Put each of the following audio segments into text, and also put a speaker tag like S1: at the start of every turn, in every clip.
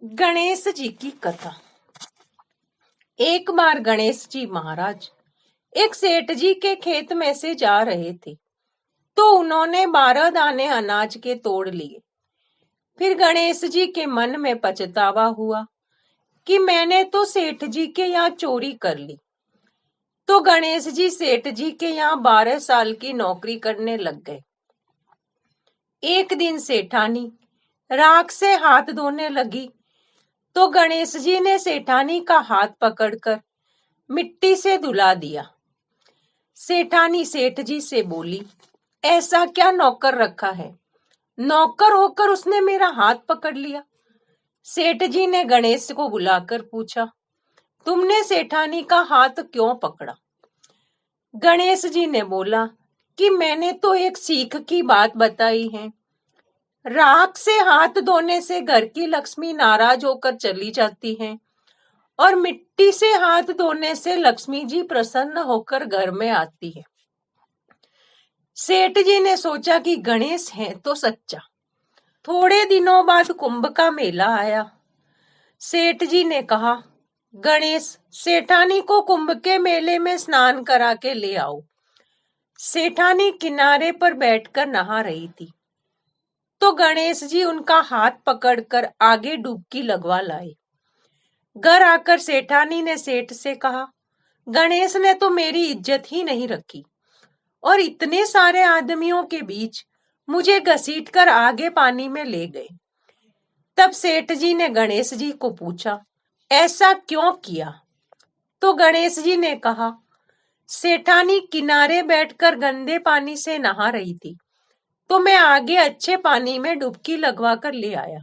S1: गणेश जी की कथा। एक बार गणेश जी महाराज एक सेठ जी के खेत में से जा रहे थे, तो उन्होंने 12 दाने अनाज के तोड़ लिए। फिर गणेश जी के मन में पछतावा हुआ कि मैंने तो सेठ जी के यहाँ चोरी कर ली। तो गणेश जी सेठ जी के यहाँ 12 साल की नौकरी करने लग गए। एक दिन सेठानी राख से हाथ धोने लगी, तो गणेश जी ने सेठानी का हाथ पकड़कर मिट्टी से धुला दिया। सेठानी सेठ जी से बोली, ऐसा क्या नौकर रखा है? नौकर होकर उसने मेरा हाथ पकड़ लिया। सेठ जी ने गणेश को बुलाकर पूछा, तुमने सेठानी का हाथ क्यों पकड़ा? गणेश जी ने बोला कि मैंने तो एक सीख की बात बताई है। राख से हाथ धोने से घर की लक्ष्मी नाराज होकर चली जाती है, और मिट्टी से हाथ धोने से लक्ष्मी जी प्रसन्न होकर घर में आती है। सेठ जी ने सोचा कि गणेश है तो सच्चा। थोड़े दिनों बाद कुंभ का मेला आया। सेठ जी ने कहा, गणेश, सेठानी को कुंभ के मेले में स्नान करा के ले आओ। सेठानी किनारे पर बैठकर नहा रही थी, तो गणेश जी उनका हाथ पकड़कर आगे डुबकी लगवा लाए। घर आकर सेठानी ने सेठ से कहा, गणेश ने तो मेरी इज्जत ही नहीं रखी और इतने सारे आदमियों के बीच मुझे घसीटकर आगे पानी में ले गए। तब सेठ जी ने गणेश जी को पूछा, ऐसा क्यों किया? तो गणेश जी ने कहा, सेठानी किनारे बैठकर गंदे पानी से नहा रही थी, तो मैं आगे अच्छे पानी में डुबकी लगवा कर ले आया।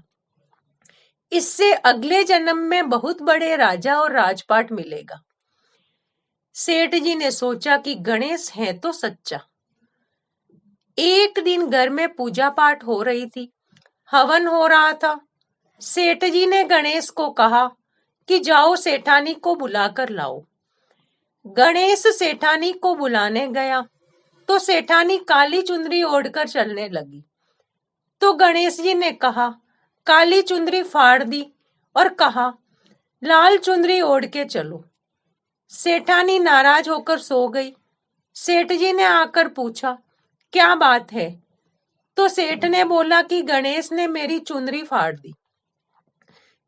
S1: इससे अगले जन्म में बहुत बड़े राजा और राजपाट मिलेगा। सेठ जी ने सोचा कि गणेश है तो सच्चा। एक दिन घर में पूजा पाठ हो रही थी, हवन हो रहा था। सेठ जी ने गणेश को कहा कि जाओ सेठानी को बुलाकर लाओ। गणेश सेठानी को बुलाने गया, तो सेठानी काली चुनरी ओढ़कर चलने लगी। तो गणेश जी ने कहा, काली चुनरी फाड़ दी और कहा, लाल चुनरी ओढ़ के चलो। सेठानी नाराज होकर सो गई। सेठ जी ने आकर पूछा, क्या बात है? तो सेठ ने बोला कि गणेश ने मेरी चुनरी फाड़ दी।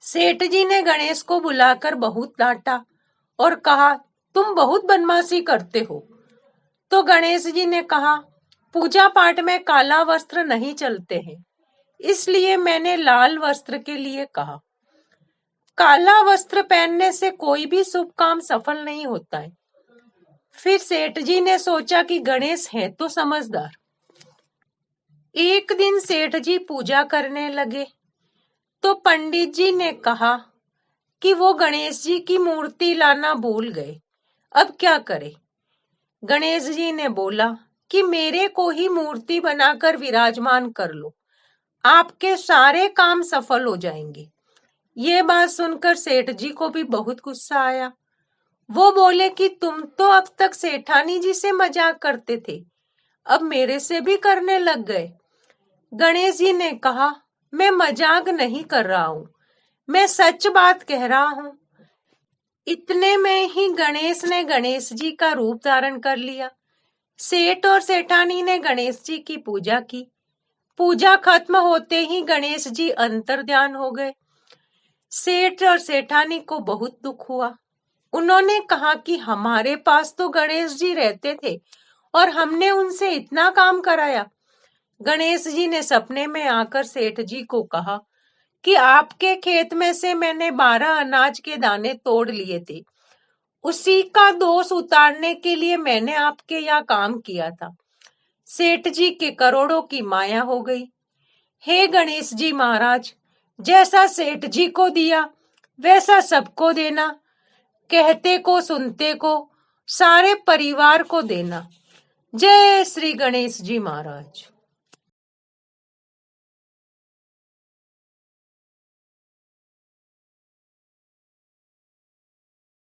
S1: सेठ जी ने गणेश को बुलाकर बहुत डांटा और कहा, तुम बहुत बदमाशी करते हो। तो गणेश जी ने कहा, पूजा पाठ में काला वस्त्र नहीं चलते हैं, इसलिए मैंने लाल वस्त्र के लिए कहा। काला वस्त्र पहनने से कोई भी शुभ काम सफल नहीं होता है। फिर सेठ जी ने सोचा कि गणेश है तो समझदार। एक दिन सेठ जी पूजा करने लगे, तो पंडित जी ने कहा कि वो गणेश जी की मूर्ति लाना भूल गए, अब क्या करें? गणेश जी ने बोला कि मेरे को ही मूर्ति बनाकर विराजमान कर लो, आपके सारे काम सफल हो जाएंगे। ये बात सुनकर सेठ जी को भी बहुत गुस्सा आया। वो बोले कि तुम तो अब तक सेठानी जी से मजाक करते थे, अब मेरे से भी करने लग गए। गणेश जी ने कहा, मैं मजाक नहीं कर रहा हूँ, मैं सच बात कह रहा हूँ। इतने में ही गणेश ने गणेश जी का रूप धारण कर लिया। सेठ और सेठानी ने गणेश जी की पूजा की। पूजा खत्म होते ही गणेश जी अंतर्ध्यान हो गए। सेठ और सेठानी को बहुत दुख हुआ। उन्होंने कहा कि हमारे पास तो गणेश जी रहते थे और हमने उनसे इतना काम कराया। गणेश जी ने सपने में आकर सेठ जी को कहा कि आपके खेत में से मैंने 12 अनाज के दाने तोड़ लिए थे, उसी का दोष उतारने के लिए मैंने आपके यहाँ काम किया था। सेठ जी के करोड़ों की माया हो गई। हे गणेश जी महाराज, जैसा सेठ जी को दिया वैसा सबको देना, कहते को सुनते को सारे परिवार को देना। जय श्री गणेश जी महाराज।